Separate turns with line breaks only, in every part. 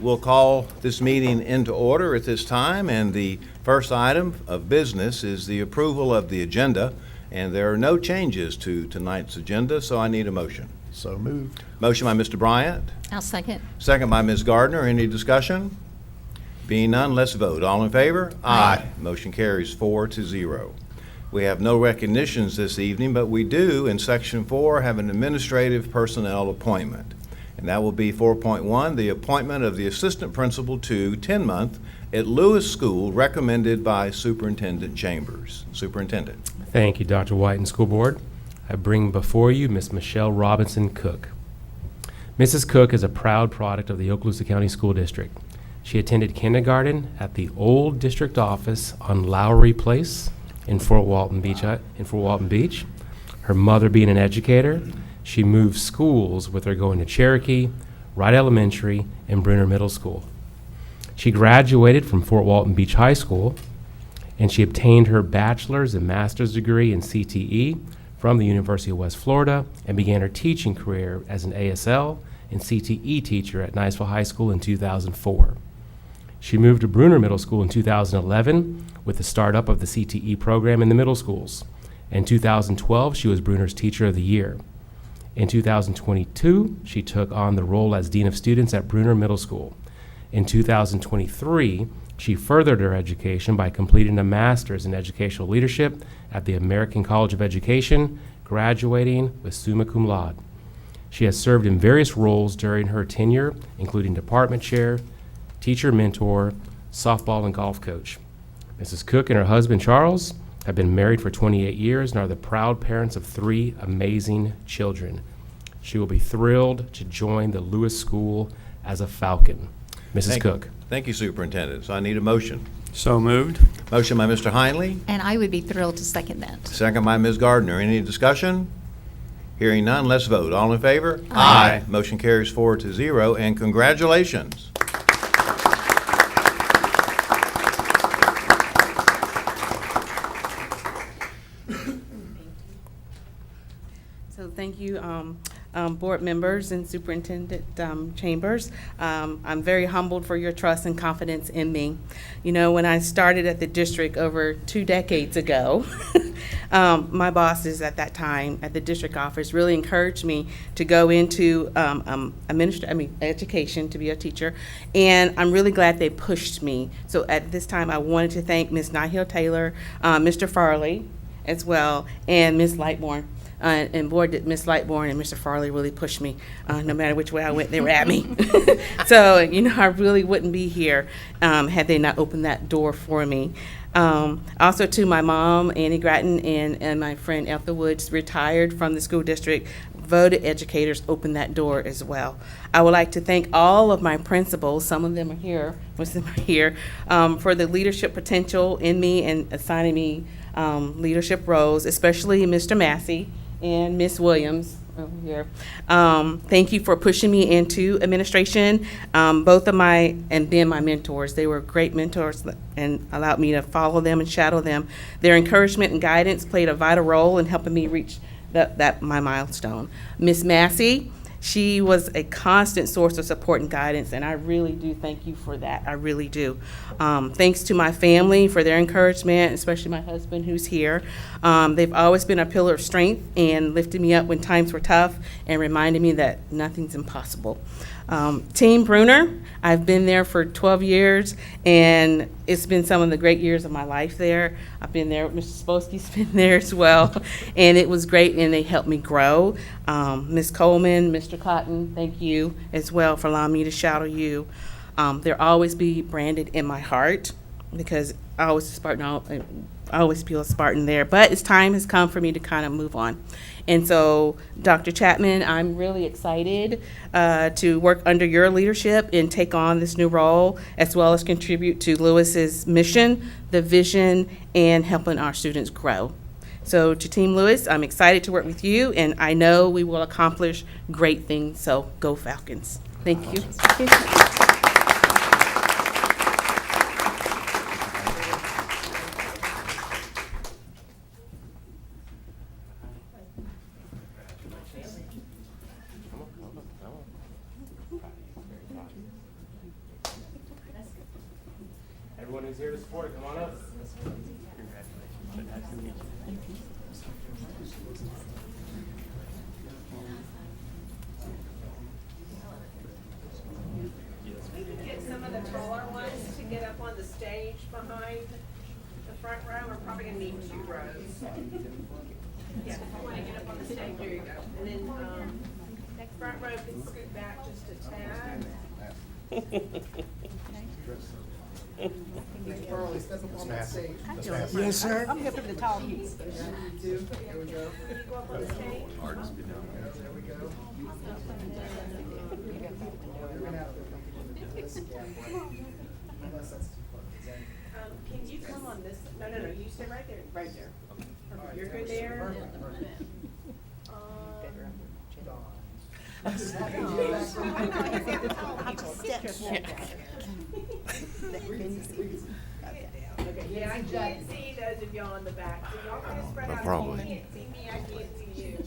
we'll call this meeting into order at this time, and the first item of business is the approval of the agenda, and there are no changes to tonight's agenda, so I need a motion.
So moved.
Motion by Mr. Bryant,
I'll second.
second by Ms. Gardner. Any discussion? Being none, let's vote. All in favor? Aye. Motion carries 4-0. We have no recognitions this evening, but we do, in Section 4, have an administrative personnel appointment. And that will be 4.1, the appointment of the assistant principal to 10-month at Lewis School, recommended by Superintendent Chambers. Superintendent.
Thank you, Dr. White and School Board. I bring before you Ms. Michelle Robinson Cook. Mrs. Cook is a proud product of the Okaloosa County School District. She attended kindergarten at the old district office on Lowry Place in Fort Walton Beach. Her mother being an educator, she moved schools with her going to Cherokee, Wright Elementary, and Bruner Middle School. She graduated from Fort Walton Beach High School, and she obtained her bachelor's and master's degree in CTE from the University of West Florida and began her teaching career as an ASL and CTE teacher at Niceville High School in 2004. She moved to Bruner Middle School in 2011 with the startup of the CTE program in the middle schools. In 2012, she was Bruner's Teacher of the Year. In 2022, she took on the role as Dean of Students at Bruner Middle School. In 2023, she furthered her education by completing a master's in educational leadership at the American College of Education, graduating with summa cum laude. She has served in various roles during her tenure, including department chair, teacher mentor, softball, and golf coach. Mrs. Cook and her husband, Charles, have been married for 28 years and are the proud parents of 3 amazing children. She will be thrilled to join the Lewis School as a Falcon. Mrs. Cook.
Thank you, Superintendent. So I need a motion.
So moved.
Motion by Mr. Heinley,
And I would be thrilled to second that.
second by Ms. Gardner. Any discussion? Hearing none, let's vote. All in favor?
Aye.
Motion carries 4-0, and congratulations.
So thank you, board members and Superintendent Chambers. I'm very humbled for your trust and confidence in me. You know, when I started at the district over 2 decades ago, my bosses at that time at the district office really encouraged me to go into education, to be a teacher, and I'm really glad they pushed me. So at this time, I wanted to thank Ms. Nahil Taylor, Mr. Farley as well, and Ms. Lightbourne. And board that Ms. Lightbourne and Mr. Farley really pushed me. No matter which way I went, they were at me. So, you know, I really wouldn't be here had they not opened that door for me. Also to my mom, Annie Gratton, and my friend Ethel Woods, retired from the school district, voted educators opened that door as well. I would like to thank all of my principals, some of them are here, most of them are here, for the leadership potential in me and assigning me leadership roles, especially Mr. Massey and Miss Williams over here. Thank you for pushing me into administration. Both of and being my mentors. They were great mentors and allowed me to follow them and shadow them. Their encouragement and guidance played a vital role in helping me reach my milestone. Miss Massey, she was a constant source of support and guidance, and I really do thank you for that. I really do. Thanks to my family for their encouragement, especially my husband who's here. They've always been a pillar of strength and lifted me up when times were tough and reminded me that nothing's impossible. Team Bruner, I've been there for 12 years, and it's been some of the great years of my life there. I've been there, Mr. Spolsky's been there as well, and it was great, and they helped me grow. Ms. Coleman, Mr. Cotton, thank you as well for allowing me to shadow you. They'll always be branded in my heart because I always feel a Spartan there, but it's time has come for me to kind of move on. And so, Dr. Chapman, I'm really excited to work under your leadership and take on this new role, as well as contribute to Lewis's mission, the vision, and helping our students grow. So to Team Lewis, I'm excited to work with you, and I know we will accomplish great things, so go Falcons. Thank you.
Family's here to support it. Come on up.
We can get some of the taller ones to get up on the stage behind the front row. We're probably gonna need 2 rows. Yeah, if you wanna get up on the stage, there you go. And then, front row can scoot back just a tad.
Yes, sir.
Can you go up on the stage? Can you come on this, no, you stay right there, right there. Perfect. You're good there. Okay, yeah, I can't see those of y'all in the back, so y'all kind of spread out.
Probably.
You can't see me, I can't see you.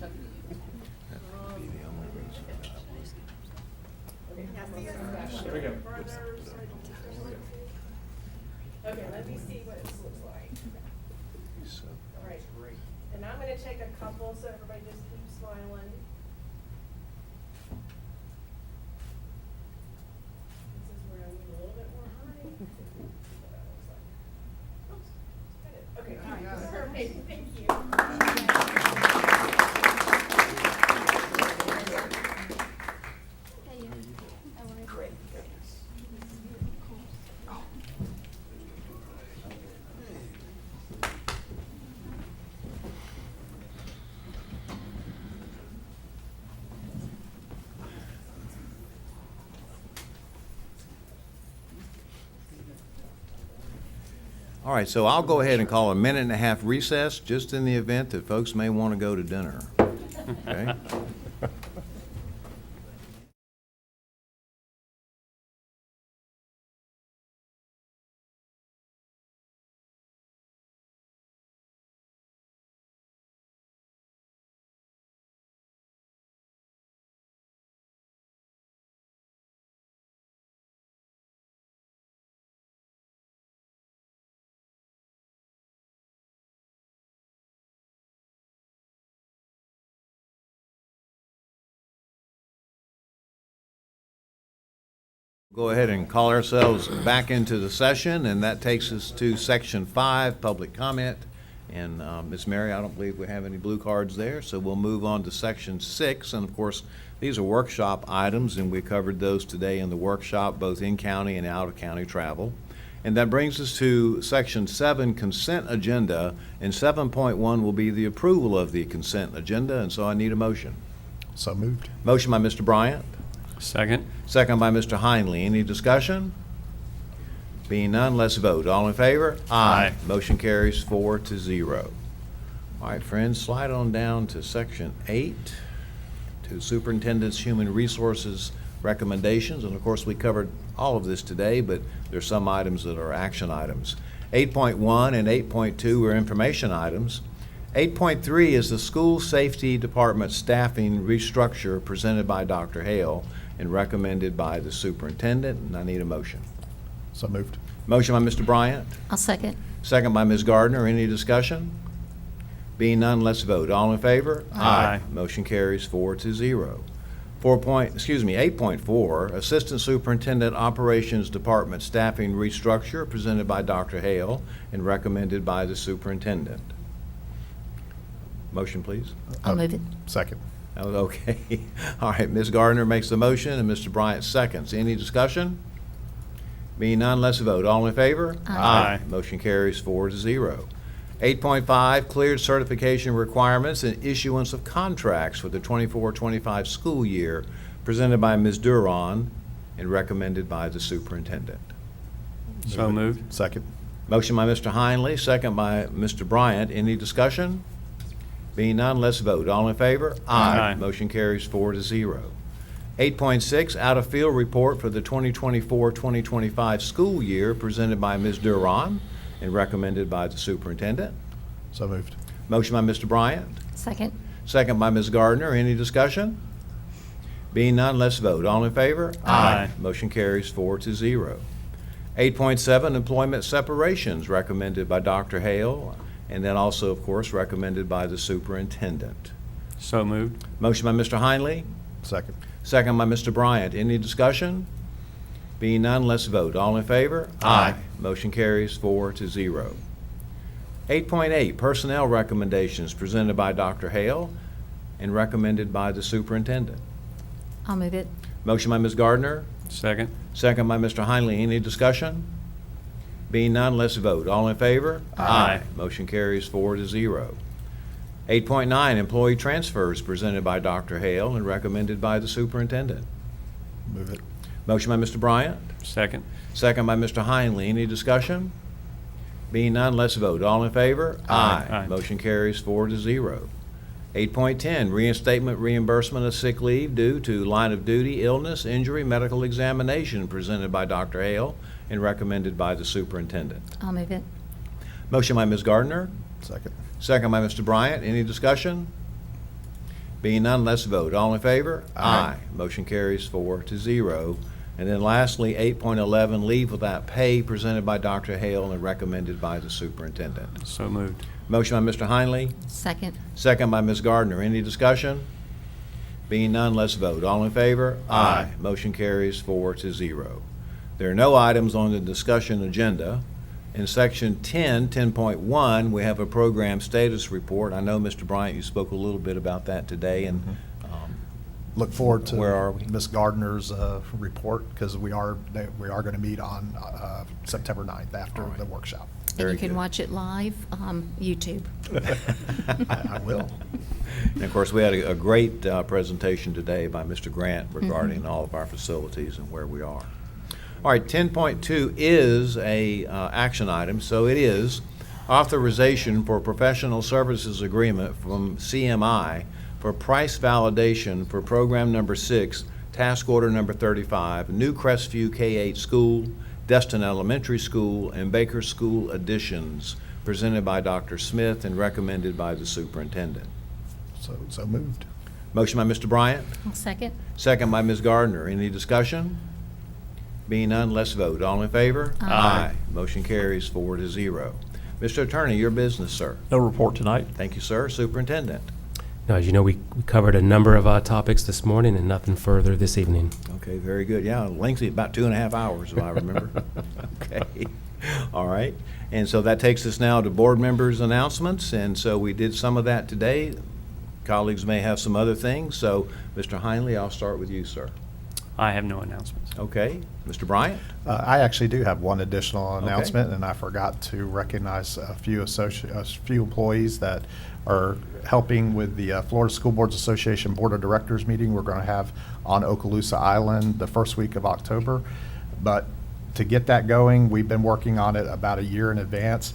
Okay, now see us back.
Here we go.
Further, sorry. Okay, let me see what this looks like. All right, and I'm gonna take a couple, so everybody just keep smiling. This is where I need a little bit more honey. What that looks like. Oops, got it. Okay, all right, perfect, thank you.
All right, so I'll go ahead and call a minute and a half recess, just in the event that folks may want to go to dinner. Okay? Go ahead and call ourselves back into the session, and that takes us to Section 5, Public Comment. And Ms. Mary, I don't believe we have any blue cards there, so we'll move on to Section 6. And of course, these are workshop items, and we covered those today in the workshop, both in-county and out-of-county travel. And that brings us to Section 7, Consent Agenda, and 7.1 will be the approval of the consent agenda, and so I need a motion.
So moved.
Motion by Mr. Bryant.
Second.
Second by Mr. Heinley. Any discussion? Being none, let's vote. All in favor?
Aye.
Motion carries 4-0. All right, friends, slide on down to Section 8, to Superintendent's Human Resources Recommendations. And of course, we covered all of this today, but there's some items that are action items. 8.1 and 8.2 are information items. 8.3 is the School Safety Department staffing restructure presented by Dr. Hale and recommended by the superintendent, and I need a motion.
So moved.
Motion by Mr. Bryant,
I'll second.
second by Ms. Gardner. Any discussion? Being none, let's vote. All in favor?
Aye.
Motion carries 4-0. 8.4, Assistant Superintendent Operations Department staffing restructure presented by Dr. Hale and recommended by the superintendent. Motion, please.
I'll move it.
Second.
That was okay. All right, Ms. Gardner makes the motion and Mr. Bryant seconds. Any discussion? Being none, let's vote. All in favor?
Aye.
Motion carries 4-0. 8.5, cleared certification requirements and issuance of contracts for the 24-25 school year presented by Ms. Duron and recommended by the superintendent.
So moved.
Second.
Motion by Mr. Heinley, second by Mr. Bryant. Any discussion? Being none, let's vote. All in favor?
Aye.
Motion carries 4-0. 8.6, out-of-field report for the 2024-2025 school year presented by Ms. Duron and recommended by the superintendent.
So moved.
Motion by Mr. Bryant,
Second.
second by Ms. Gardner. Any discussion? Being none, let's vote. All in favor?
Aye.
Motion carries 4-0. 8.7, employment separations, recommended by Dr. Hale, and then also, of course, recommended by the superintendent.
So moved.
Motion by Mr. Heinley,
Second.
second by Mr. Bryant. Any discussion? Being none, let's vote. All in favor?
Aye.
Motion carries 4-0. 8.8, personnel recommendations presented by Dr. Hale and recommended by the superintendent.
I'll move it.
Motion by Ms. Gardner,
Second.
second by Mr. Heinley. Any discussion? Being none, let's vote. All in favor?
Aye.
Motion carries 4-0. 8.9, employee transfers presented by Dr. Hale and recommended by the superintendent.
Move it.
Motion by Mr. Bryant,
Second.
second by Mr. Heinley. Any discussion? Being none, let's vote. All in favor?
Aye.
Motion carries 4-0. 8.10, reinstatement reimbursement of sick leave due to line of duty, illness, injury, medical examination presented by Dr. Hale and recommended by the superintendent.
I'll move it.
Motion by Ms. Gardner,
Second.
second by Mr. Bryant. Any discussion? Being none, let's vote. All in favor?
Aye.
Motion carries 4-0. And then lastly, 8.11, leave without pay presented by Dr. Hale and recommended by the superintendent.
So moved.
Motion by Mr. Heinley,
Second.
second by Ms. Gardner. Any discussion? Being none, let's vote. All in favor?
Aye.
Motion carries 4-0. There are no items on the discussion agenda. In section 10.1, we have a program status report. I know, Mr. Bryant, you spoke a little bit about that today, and
Look forward to
Where are we?
Ms. Gardner's report, because we are going to meet on September 9th after
All right.
the workshop.
And
Very
you can
good.
watch it live, YouTube.
I will.
And of course, we had a great presentation today by Mr. Grant regarding all of our facilities and where we are. All right, 10.2 is a action item, so it is authorization for professional services agreement from CMI for price validation for program number 6, task order number 35, New Crestview K-8 School, Destin Elementary School, and Baker School additions, presented by Dr. Smith and recommended by the superintendent.
So moved.
Motion by Mr. Bryant,
I'll second.
second by Ms. Gardner. Any discussion? Being none, let's vote. All in favor?
Aye.
Motion carries 4-0. Mr. Attorney, your business, sir.
No report tonight.
Thank you, sir. Superintendent.
Now, as you know, we covered a number of topics this morning and nothing further this evening.
Okay, very good. Yeah, lengthy, about 2.5 hours, if I remember. Okay, all right. And so that takes us now to board members' announcements, and so we did some of that today. Colleagues may have some other things, so Mr. Heinley, I'll start with you, sir.
I have no announcements.
Okay, Mr. Bryant?
I actually do have one additional
Okay.
announcement, and I forgot to recognize a few employees that are helping with the Florida School Boards Association Board of Directors meeting we're going to have on Okaloosa Island the first week of October. But to get that going, we've been working on it about a year in advance,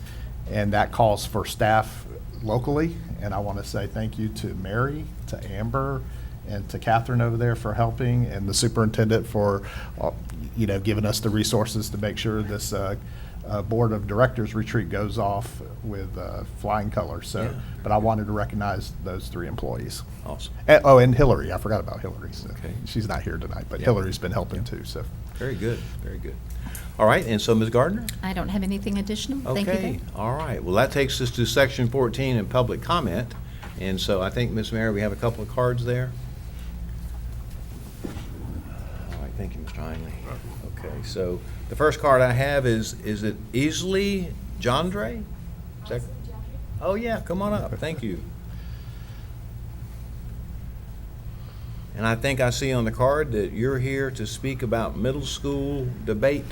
and that calls for staff locally. And I want to say thank you to Mary, to Amber, and to Catherine over there for helping, and the superintendent for, giving us the resources to make sure this Board of Directors retreat goes off with flying colors. So,
Yeah.
but I wanted to recognize those 3 employees.
Awesome.
And Hillary, I forgot about Hillary. So
Okay.
she's not here tonight, but
Yeah.
Hillary's been helping too, so.
Very good, very good. All right, and so Ms. Gardner?
I don't have anything additional. Thank you.
Okay,
Vic.
all right. Well, that takes us to section 14 in public comment. And so I think, Ms. Mary, we have a couple of cards there. All right, thank you, Mr. Heinley. Okay, so the first card I have is it Easley Jandre? Is that- Oh, yeah, come on up. Thank you. And I think I see on the card that you're here to speak about middle school debate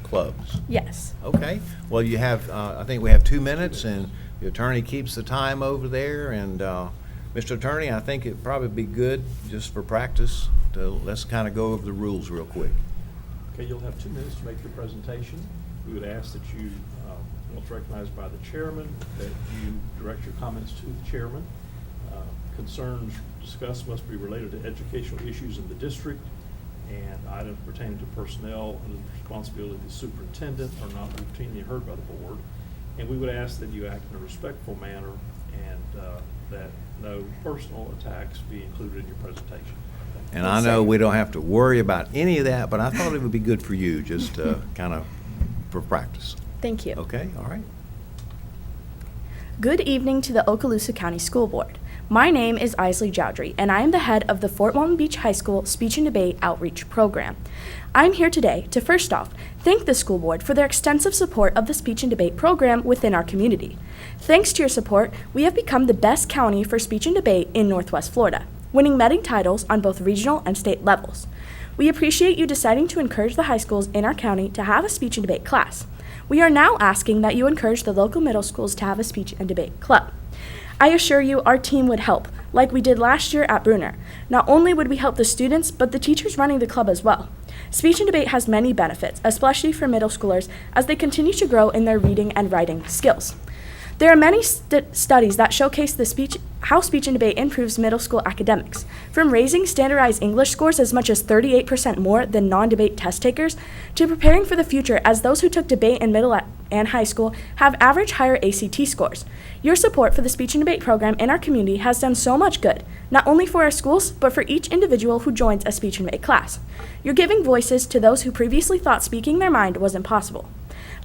clubs.
Yes.
Okay, well, you have, I think we have 2 minutes, and the attorney keeps the time over there, and, Mr. Attorney, I think it'd probably be good, just for practice, let's kind of go over the rules real quick.
Okay, you'll have 2 minutes to make your presentation. We would ask that you, once recognized by the chairman, that you direct your comments to the chairman. Concerns discussed must be related to educational issues in the district, and items pertaining to personnel and the responsibility of the superintendent are not routinely heard by the board. And we would ask that you act in a respectful manner and that no personal attacks be included in your presentation.
And I know we don't have to worry about any of that, but I thought it would be good for you, just to kind of for practice.
Thank you.
Okay, all right.
Good evening to the Okaloosa County School Board. My name is Isley Jowdry, and I am the head of the Fort Walton Beach High School Speech and Debate Outreach Program. I'm here today to first off thank the school board for their extensive support of the speech and debate program within our community. Thanks to your support, we have become the best county for speech and debate in Northwest Florida, winning Medding titles on both regional and state levels. We appreciate you deciding to encourage the high schools in our county to have a speech and debate class. We are now asking that you encourage the local middle schools to have a speech and debate club. I assure you our team would help, like we did last year at Bruner. Not only would we help the students, but the teachers running the club as well. Speech and debate has many benefits, especially for middle schoolers as they continue to grow in their reading and writing skills. There are many studies that showcase how speech and debate improves middle school academics, from raising standardized English scores as much as 38% more than non-debate test takers, to preparing for the future as those who took debate in middle and high school have average higher ACT scores. Your support for the speech and debate program in our community has done so much good, not only for our schools, but for each individual who joins a speech and debate class. You're giving voices to those who previously thought speaking their mind was impossible.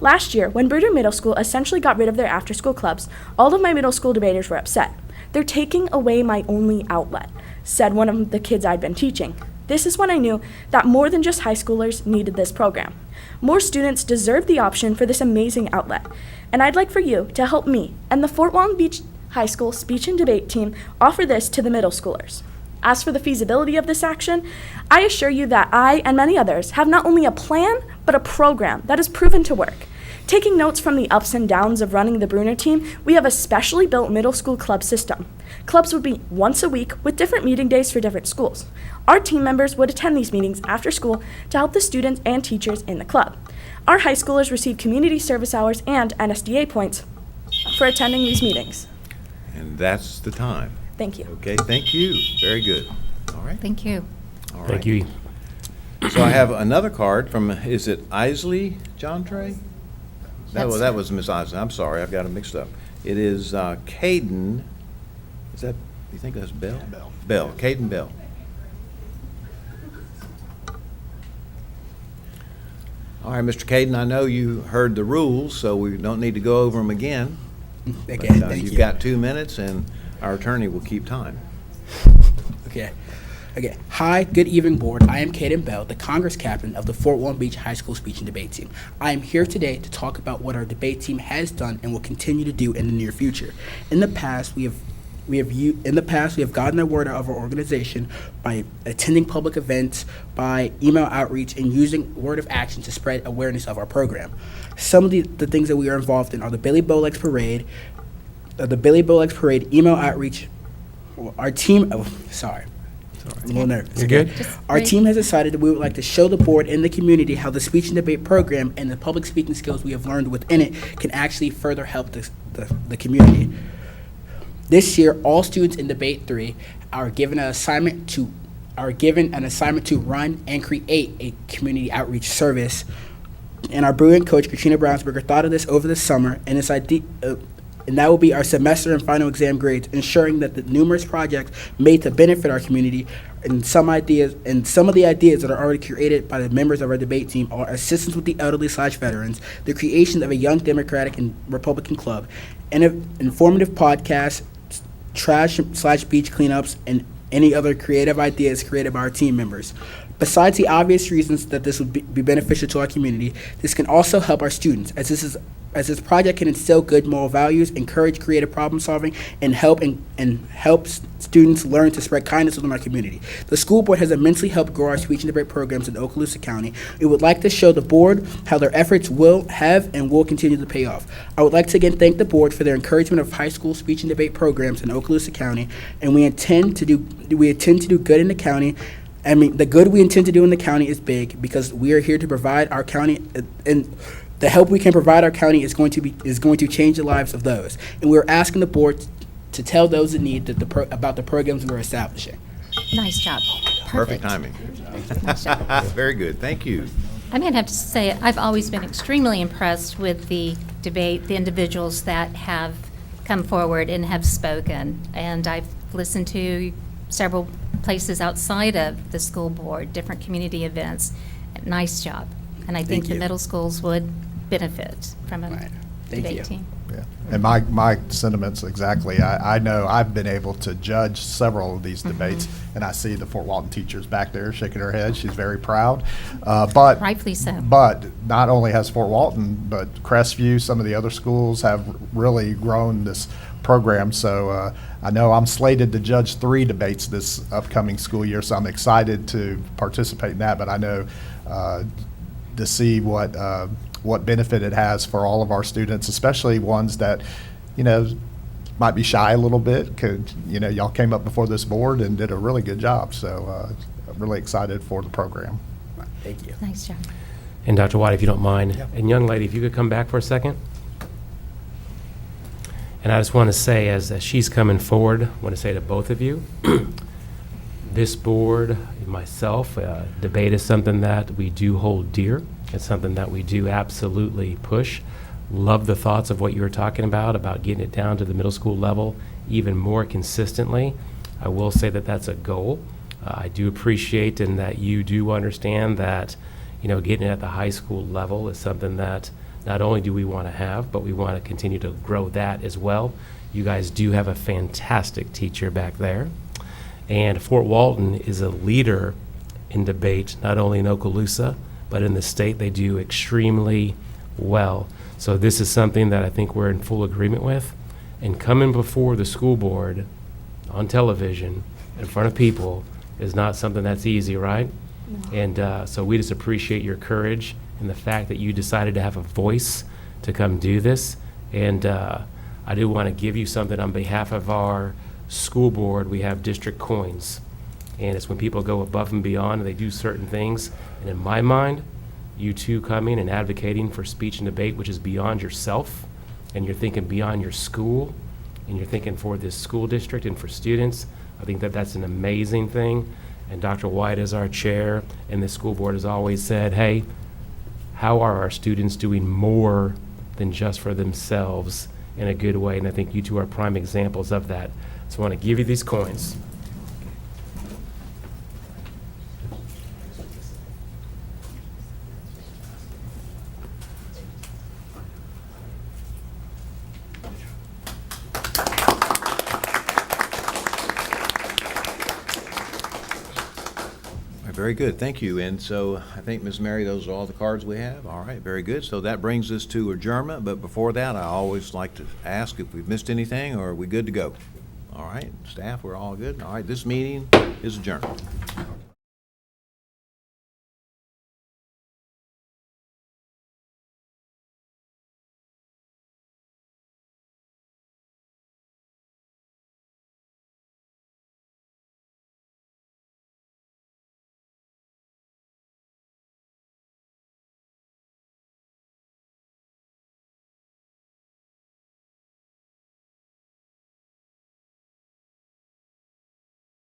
Last year, when Bruder Middle School essentially got rid of their after-school clubs, all of my middle school debaters were upset. "They're taking away my only outlet," said one of the kids I'd been teaching. This is when I knew that more than just high schoolers needed this program. More students deserve the option for this amazing outlet, and I'd like for you to help me and the Fort Walton Beach High School speech and debate team offer this to the middle schoolers. As for the feasibility of this action, I assure you that I and many others have not only a plan, but a program that is proven to work. Taking notes from the ups and downs of running the Bruner team, we have a specially built middle school club system. Clubs would meet once a week with different meeting days for different schools. Our team members would attend these meetings after school to help the students and teachers in the club. Our high schoolers receive community service hours and NSDA points for attending these meetings.
And that's the time.
Thank you.
Okay, thank you. Very good. All right.
Thank you.
All right.
Thank you.
So I have another card from, is it Isley John Trey? That was Miss Isley. I'm sorry, I've got it mixed up. It is Caden, is that, you think that's Bell? Bell, Caden Bell. All right, Mr. Caden, I know you heard the rules, so we don't need to go over them again.
Okay,
But,
thank
you've
you.
got 2 minutes, and our attorney will keep time.
Okay. Hi, good evening, board. I am Caden Bell, the Congress captain of the Fort Walton Beach High School speech and debate team. I am here today to talk about what our debate team has done and will continue to do in the near future. In the past, we have gotten the word out of our organization by attending public events, by email outreach, and using word of action to spread awareness of our program. Some of the things that we are involved in are the Billy Bolex Parade, email outreach. Our team, I'm a little nervous.
You're good?
Our team has decided that we would like to show the board and the community how the speech and debate program and the public speaking skills we have learned within it can actually further help the community. This year, all students in Debate 3 are given an assignment to run and create a community outreach service. And our brilliant coach, Katrina Brownsberger, thought of this over the summer, and this idea. And that will be our semester and final exam grades, ensuring that the numerous projects made to benefit our community and some of the ideas that are already created by the members of our debate team are assistance with the elderly/veterans, the creation of a young Democratic and Republican club, and informative podcasts, trash/beach cleanups, and any other creative ideas created by our team members. Besides the obvious reasons that this would be beneficial to our community, this can also help our students, as this project can instill good moral values, encourage creative problem solving, and help students learn to spread kindness within our community. The school board has immensely helped grow our speech and debate programs in Okaloosa County. We would like to show the board how their efforts will have and will continue to pay off. I would like to again thank the board for their encouragement of high school speech and debate programs in Okaloosa County, and we intend to do good in the county. I mean, the good we intend to do in the county is big because we are here to provide our county, and the help we can provide our county is going to change the lives of those. And we're asking the board to tell those in need about the programs we're establishing.
Nice job.
Perfect timing.
Nice job.
Very good, thank you.
I'm going to have to say, I've always been extremely impressed with the debate, the individuals that have come forward and have spoken. And I've listened to several places outside of the school board, different community events. Nice job. And I think the middle schools would benefit from a
Right. Thank
debate
you.
team.
Yeah. And my sentiments exactly. I know I've been able to judge several of these debates, and I see the Fort Walton teachers back there shaking her head. She's very proud. But
Rightfully so.
But not only has Fort Walton, but Crestview, some of the other schools have really grown this program. So I know I'm slated to judge 3 debates this upcoming school year, so I'm excited to participate in that. But I know to see what benefit it has for all of our students, especially ones that, might be shy a little bit. Y'all came up before this board and did a really good job. So I'm really excited for the program.
Thank you.
Nice job.
And Dr. White, if you don't mind,
Yep.
and young lady, if you could come back for a second. And I just want to say, as she's coming forward, I want to say to both of you, this board, myself, debate is something that we do hold dear. It's something that we do absolutely push. Love the thoughts of what you were talking about getting it down to the middle school level even more consistently. I will say that that's a goal. I do appreciate and that you do understand that, getting it at the high school level is something that not only do we want to have, but we want to continue to grow that as well. You guys do have a fantastic teacher back there. And Fort Walton is a leader in debate, not only in Okaloosa, but in the state. They do extremely well. So this is something that I think we're in full agreement with. And coming before the school board on television in front of people is not something that's easy, right? And so we just appreciate your courage and the fact that you decided to have a voice to come do this. And I do want to give you something on behalf of our school board. We have district coins. And it's when people go above and beyond and they do certain things. And in my mind, you two coming and advocating for speech and debate, which is beyond yourself, and you're thinking beyond your school, and you're thinking for this school district and for students, I think that that's an amazing thing. And Dr. White, as our chair, and the school board has always said, hey, how are our students doing more than just for themselves in a good way? And I think you two are prime examples of that. So I want to give you these coins.
Very good, thank you. And so I think, Ms. Mary, those are all the cards we have. All right, very good. So that brings us to adjournment, but before that, I always like to ask if we've missed anything, or are we good to go? All right, staff, we're all good? All right, this meeting is adjourned.